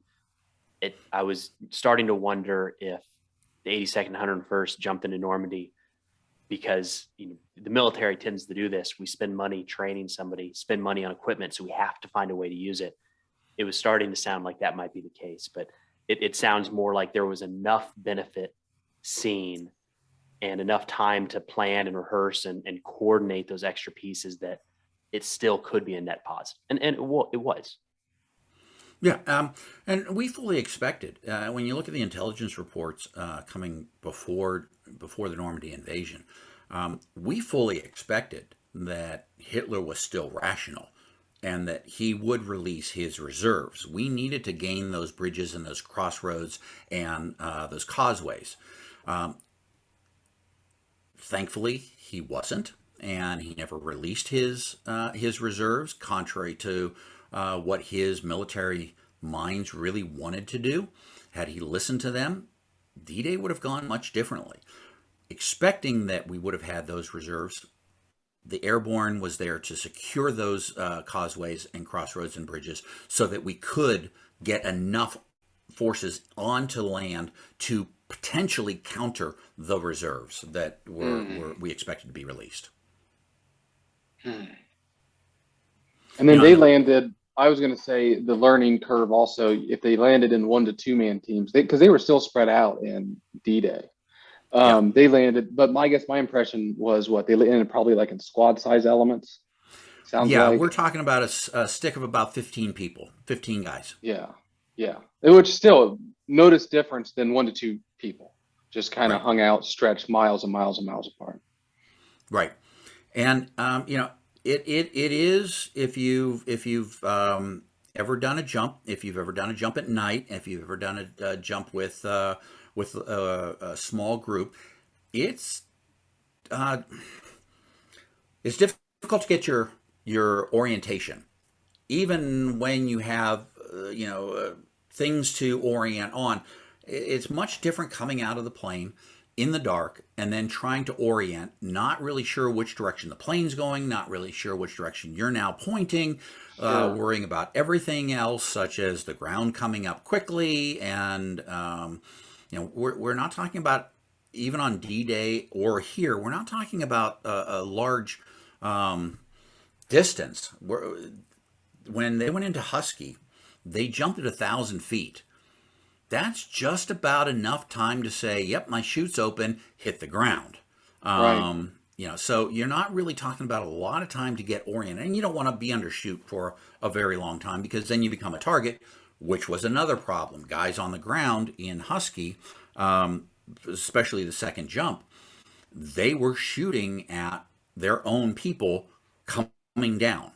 E: I was starting to wonder if the 82nd, 101st jumped into Normandy because the military tends to do this. We spend money training somebody, spend money on equipment, so we have to find a way to use it. It was starting to sound like that might be the case, but it sounds more like there was enough benefit seen and enough time to plan and rehearse and coordinate those extra pieces that it still could be a net positive. And it was.
F: Yeah, and we fully expected, when you look at the intelligence reports coming before the Normandy invasion, we fully expected that Hitler was still rational and that he would release his reserves. We needed to gain those bridges and those crossroads and those causeways. Thankfully, he wasn't, and he never released his reserves, contrary to what his military minds really wanted to do. Had he listened to them, D-Day would have gone much differently. Expecting that we would have had those reserves, the airborne was there to secure those causeways and crossroads and bridges so that we could get enough forces onto land to potentially counter the reserves that we expected to be released.
G: And then they landed, I was going to say the learning curve also, if they landed in 1 to 2 man teams, because they were still spread out in D-Day. They landed, but my impression was they landed probably like in squad size elements. Sounds like.
F: We're talking about a stick of about 15 people, 15 guys.
G: Yeah. Which still notice difference than 1 to 2 people, just kind of hung out, stretched miles and miles and miles apart.
F: Right. And, it is, if you've ever done a jump, if you've ever done a jump at night, if you've ever done a jump with a small group, it's difficult to get your orientation, even when you have things to orient on. It's much different coming out of the plane in the dark and then trying to orient, not really sure which direction the plane's going, not really sure which direction you're now pointing, worrying about everything else, such as the ground coming up quickly. And, we're not talking about, even on D-Day or here, we're not talking about a large distance. When they went into Husky, they jumped at 1,000 feet. That's just about enough time to say, yep, my chute's open, hit the ground.
G: Right.
F: So you're not really talking about a lot of time to get oriented. And you don't want to be under chute for a very long time, because then you become a target, which was another problem. Guys on the ground in Husky, especially the second jump, they were shooting at their own people coming down.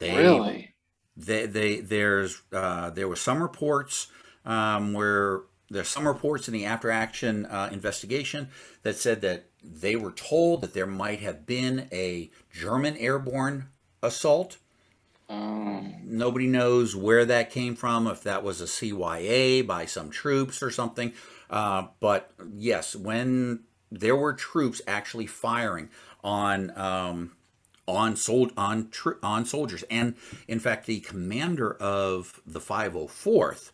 G: Really?
F: There were some reports where there's some reports in the after action investigation that said that they were told that there might have been a German airborne assault. Nobody knows where that came from, if that was a CYA by some troops or something. But yes, when there were troops actually firing on soldiers, and in fact, the commander of the 504th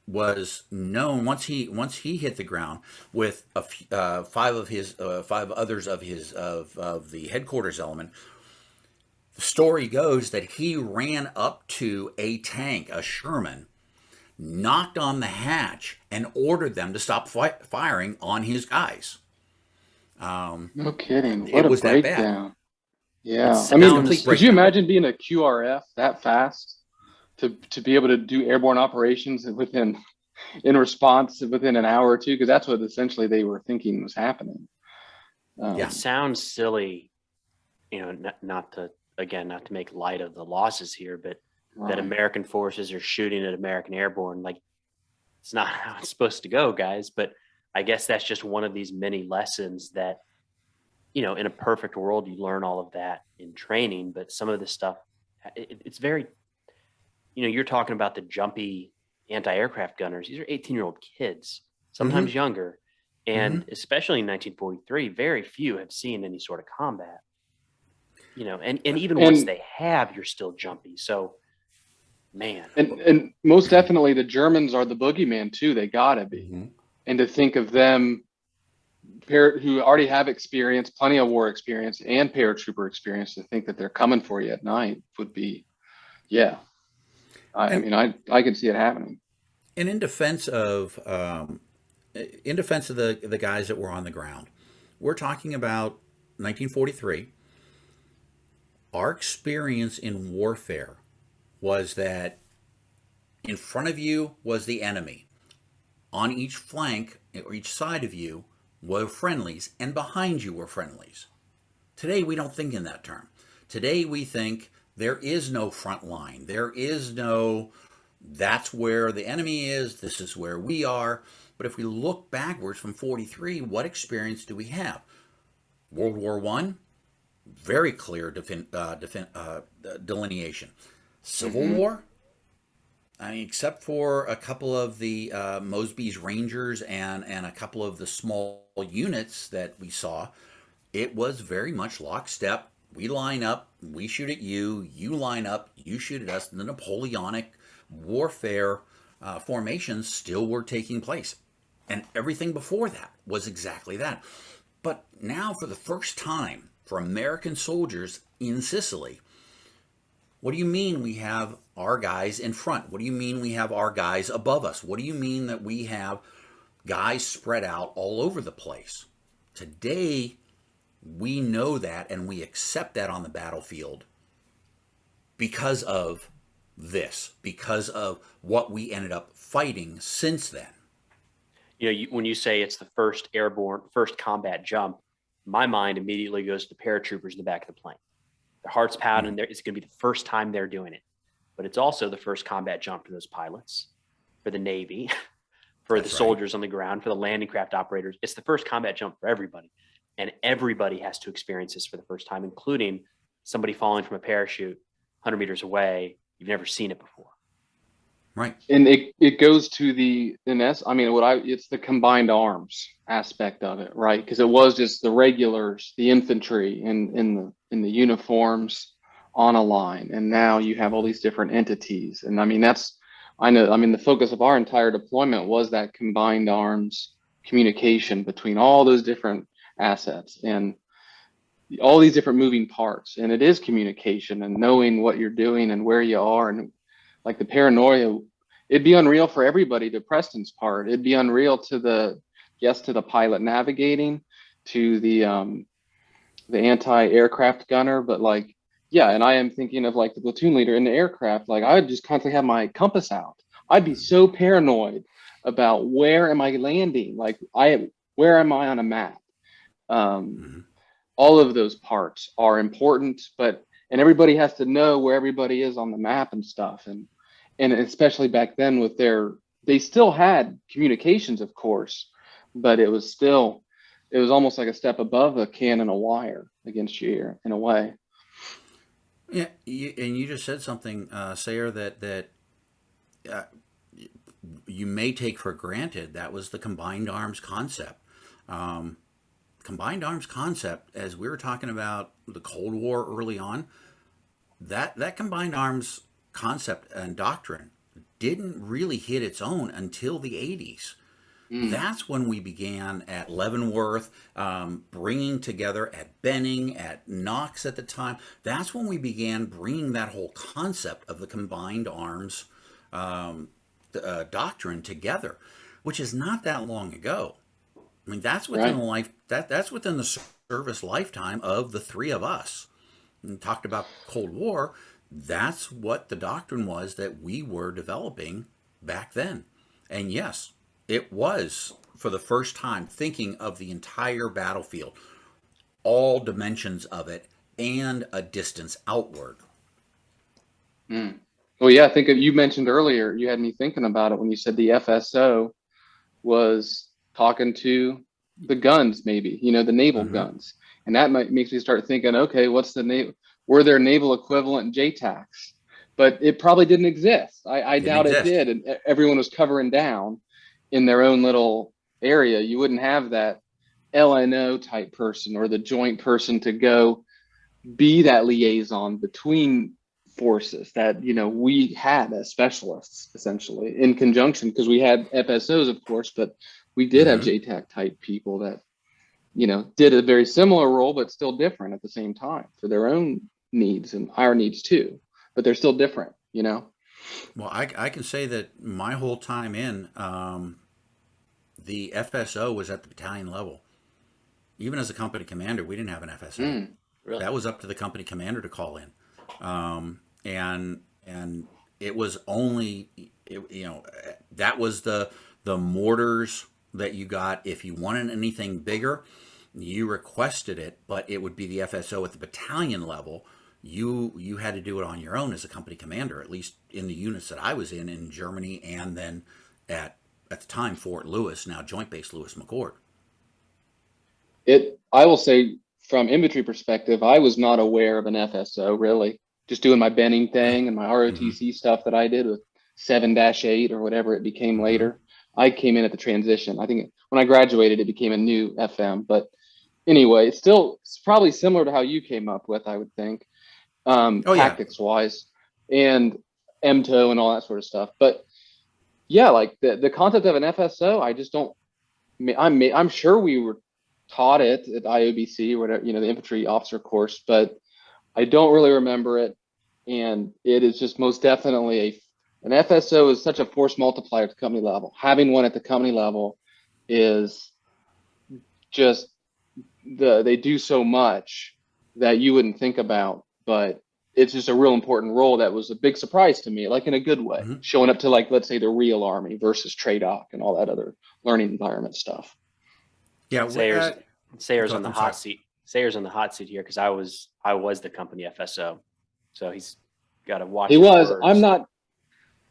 F: was known once he hit the ground with five others of the headquarters element. The story goes that he ran up to a tank, a Sherman, knocked on the hatch, and ordered them to stop firing on his guys.
G: No kidding.
F: It
G: What a
F: was that bad.
G: breakdown. Yeah.
E: It's
G: I mean,
E: complete
G: could you imagine being a QRF that fast to be able to do airborne operations in response within an hour or two? Because that's what essentially they were thinking was happening.
F: Yeah.
E: It sounds silly, not to make light of the losses here, but
G: Right.
E: that American forces are shooting at American airborne. Like, it's not how it's supposed to go, guys. But I guess that's just one of these many lessons that, in a perfect world, you learn all of that in training. But some of this stuff, it's very, you're talking about the jumpy anti-aircraft gunners. These are 18-year-old kids, sometimes younger. And especially in 1943, very few have seen any sort of combat. And even once they have, you're still jumpy. So, man.
G: And most definitely the Germans are the boogeyman too. They gotta be. And to think of them who already have experience, plenty of war experience and paratrooper experience, to think that they're coming for you at night would be, yeah. I could see it happening.
F: And in defense of the guys that were on the ground, we're talking about 1943. Our experience in warfare was that in front of you was the enemy. On each flank or each side of you were friendlies, and behind you were friendlies. Today, we don't think in that term. Today, we think there is no front line. There is no, that's where the enemy is, this is where we are. But if we look backwards from 43, what experience do we have? World War I, very clear delineation. Civil War, except for a couple of the Mosby's Rangers and a couple of the small units that we saw, it was very much lockstep. We line up, we shoot at you, you line up, you shoot at us. The Napoleonic warfare formations still were taking place. And everything before that was exactly that. But now, for the first time, for American soldiers in Sicily, what do you mean we have our guys in front? What do you mean we have our guys above us? What do you mean that we have guys spread out all over the place? Today, we know that and we accept that on the battlefield because of this, because of what we ended up fighting since then.
E: When you say it's the first combat jump, my mind immediately goes to the paratroopers in the back of the plane. Their heart's pounding. It's going to be the first time they're doing it. But it's also the first combat jump for those pilots, for the Navy, for the soldiers on the ground, for the landing craft operators. It's the first combat jump for everybody. And everybody has to experience this for the first time, including somebody falling from a parachute 100 meters away. You've never seen it before.
F: Right.
G: And it goes to it's the combined arms aspect of it, right? Because it was just the regulars, the infantry in the uniforms on a line. And now you have all these different entities. And the focus of our entire deployment was that combined arms communication between all those different assets and all these different moving parts. And it is communication and knowing what you're doing and where you are. And like the paranoia, it'd be unreal for everybody, to Preston's part. It'd be unreal to the pilot navigating, to the anti-aircraft gunner. But and I am thinking of the platoon leader in the aircraft. I would just constantly have my compass out. I'd be so paranoid about where am I landing? Where am I on a map? All of those parts are important, and everybody has to know where everybody is on the map and stuff. And especially back then with they still had communications, of course, but it was almost like a step above a cannon, a wire against your ear in a way.
F: Yeah, and you just said something, Sayre, that you may take for granted. That was the combined arms concept. Combined arms concept, as we were talking about the Cold War early on, that combined arms concept and doctrine didn't really hit its own until the 80s. That's when we began at Leavenworth, bringing together at Benning, at Knox at the time. That's when we began bringing that whole concept of the combined arms doctrine together, which is not that long ago. I mean, that's within that's within the service lifetime of the three of us. And talked about Cold War. That's what the doctrine was that we were developing back then. And yes, it was for the first time thinking of the entire battlefield, all dimensions of it, and a distance outward.
G: Well, yeah, I think you mentioned earlier, you had me thinking about it when you said the FSO was talking to the guns, maybe, the naval guns. And that makes me start thinking, okay, were there naval equivalent JTACs? But it probably didn't exist. I doubt it did. And everyone was covering down in their own little area. You wouldn't have that LNO type person or the joint person to go be that liaison between forces that, we had as specialists, essentially, in conjunction, because we had FSOs, of course, but we did have JTAC type people that, did a very similar role, but still different at the same time for their own needs and our needs too, but they're still different,
F: Well, I can say that my whole time in, the FSO was at the battalion level. Even as a company commander, we didn't have an FSO.
E: Really?
F: That was up to the company commander to call in. And it was only, that was the mortars that you got. If you wanted anything bigger, you requested it, but it would be the FSO at the battalion level. You had to do it on your own as a company commander, at least in the units that I was in Germany, and then at the time Fort Lewis, now Joint Base Lewis McChord.
G: I will say, from infantry perspective, I was not aware of an FSO, really. Just doing my Benning thing and my ROTC stuff that I did with 7-8 or whatever it became later. I came in at the transition. I think when I graduated, it became a new FM. But anyway, it's probably similar to how you came up with, I would think, tactics wise, and MTO and all that sort of stuff. But yeah, like the concept of an FSO, I just don't. I'm sure we were taught it at IOBC or whatever, the infantry officer course, but I don't really remember it. And it is just most definitely an FSO is such a force multiplier at the company level. Having one at the company level is just they do so much that you wouldn't think about, but it's just a real important role that was a big surprise to me, like in a good way, showing up to, like, let's say the real Army versus TRADOC and all that other learning environment stuff.
F: Yeah,
E: Sayre's on the hot seat. Sayre's on the hot seat here because I was the company FSO, so he's got to watch.
G: He was.
E: Words.
G: I'm not.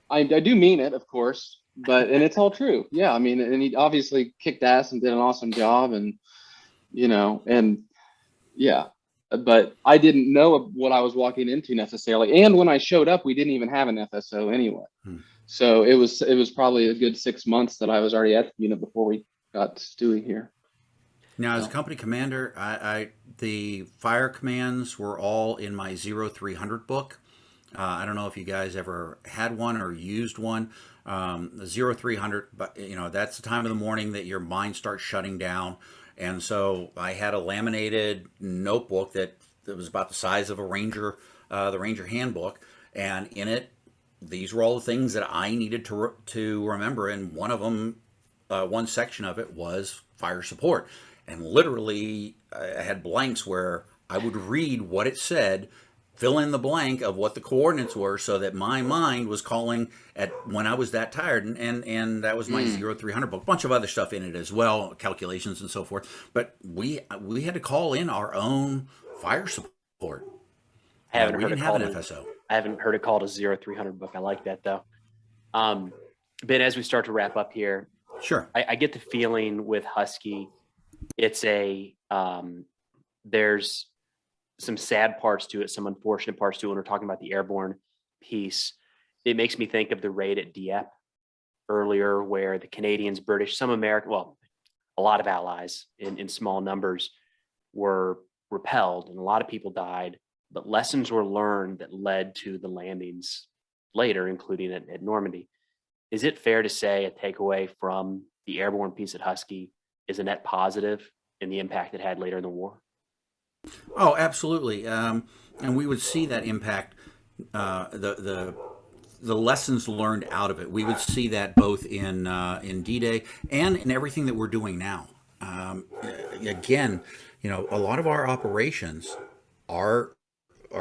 G: I do mean it, of course, and it's all true. Yeah, I mean, and he obviously kicked ass and did an awesome job, and yeah, but I didn't know what I was walking into necessarily. And when I showed up, we didn't even have an FSO anyway. So it was probably a good 6 months that I was already at the unit before we got Stewie here.
F: Now, as a company commander, the fire commands were all in my 0300 book. I don't know if you guys ever had one or used one. The 0300, but that's the time of the morning that your mind starts shutting down. And so I had a laminated notebook that was about the size of a Ranger, the Ranger handbook, and in it, these were all the things that I needed to remember. And one of them, one section of it was fire support. And literally, I had blanks where I would read what it said fill in the blank of what the coordinates were so that my mind was calling at when I was that tired. And that was my 0300 book, a bunch of other stuff in it as well, calculations and so forth. But we had to call in our own fire support.
E: I haven't
F: We
E: heard
F: didn't
E: it
F: have
E: called
F: an FSO.
E: I haven't heard it called a 0300 book. I like that though. Ben, as we start to wrap up here,
F: Sure.
E: I get the feeling with Husky, it's there's some sad parts to it, some unfortunate parts to it when we're talking about the airborne piece. It makes me think of the raid at Dieppe earlier, where the Canadians, British, some American, well, a lot of allies in small numbers were repelled and a lot of people died, but lessons were learned that led to the landings later, including at Normandy. Is it fair to say a takeaway from the airborne piece at Husky is a net positive in the impact it had later in the war?
F: Oh, absolutely. And we would see that impact, the lessons learned out of it. We would see that both in D-Day and in everything that we're doing now. Again, a lot of our operations are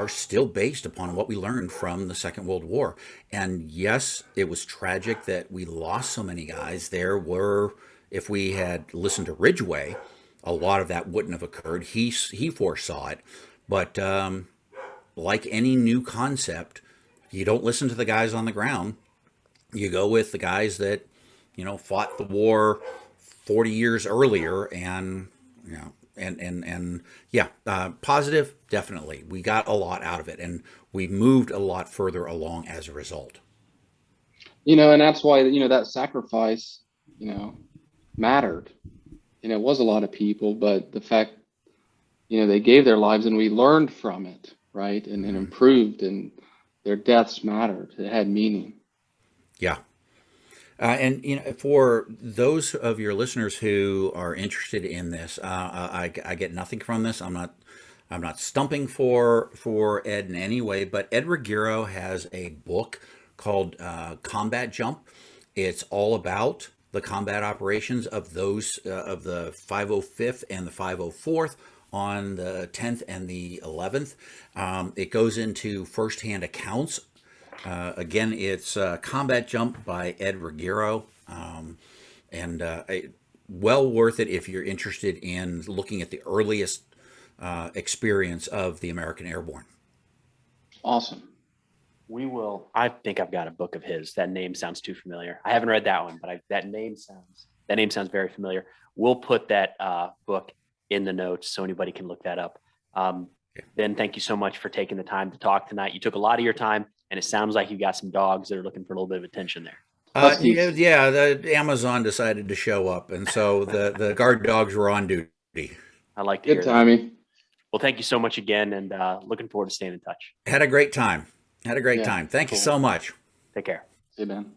F: still based upon what we learned from the Second World War. And yes, it was tragic that we lost so many guys. If we had listened to Ridgway, a lot of that wouldn't have occurred. He foresaw it. But like any new concept, you don't listen to the guys on the ground. You go with the guys that, fought the war 40 years earlier and, positive, definitely. We got a lot out of it, and we moved a lot further along as a result.
G: And that's why, that sacrifice, mattered. It was a lot of people, but the fact, they gave their lives and we learned from it, right? And improved, and their deaths mattered. It had meaning. Yeah.
F: And for those of your listeners who are interested in this, I get nothing from this. I'm not stumping for Ed in any way, but Ed Ruggiero has a book called Combat Jump. It's all about the combat operations of those of the 505th and the 504th on the 10th and the 11th. It goes into firsthand accounts. Again, it's Combat Jump by Ed Ruggiero, and well worth it if you're interested in looking at the earliest experience of the American Airborne.
G: Awesome.
E: I think I've got a book of his. That name sounds too familiar. I haven't read that one, but that name sounds very familiar. We'll put that book in the notes so anybody can look that up. Ben, thank you so much for taking the time to talk tonight. You took a lot of your time, and it sounds like you got some dogs that are looking for a little bit of attention there.
F: The Amazon decided to show up, and so the guard dogs were on duty.
E: I like to hear
G: Good timing.
E: That. Well, thank you so much again, and looking forward to staying in touch.
F: Had a great time. Thank you so much.
E: Take care.
G: See you, Ben.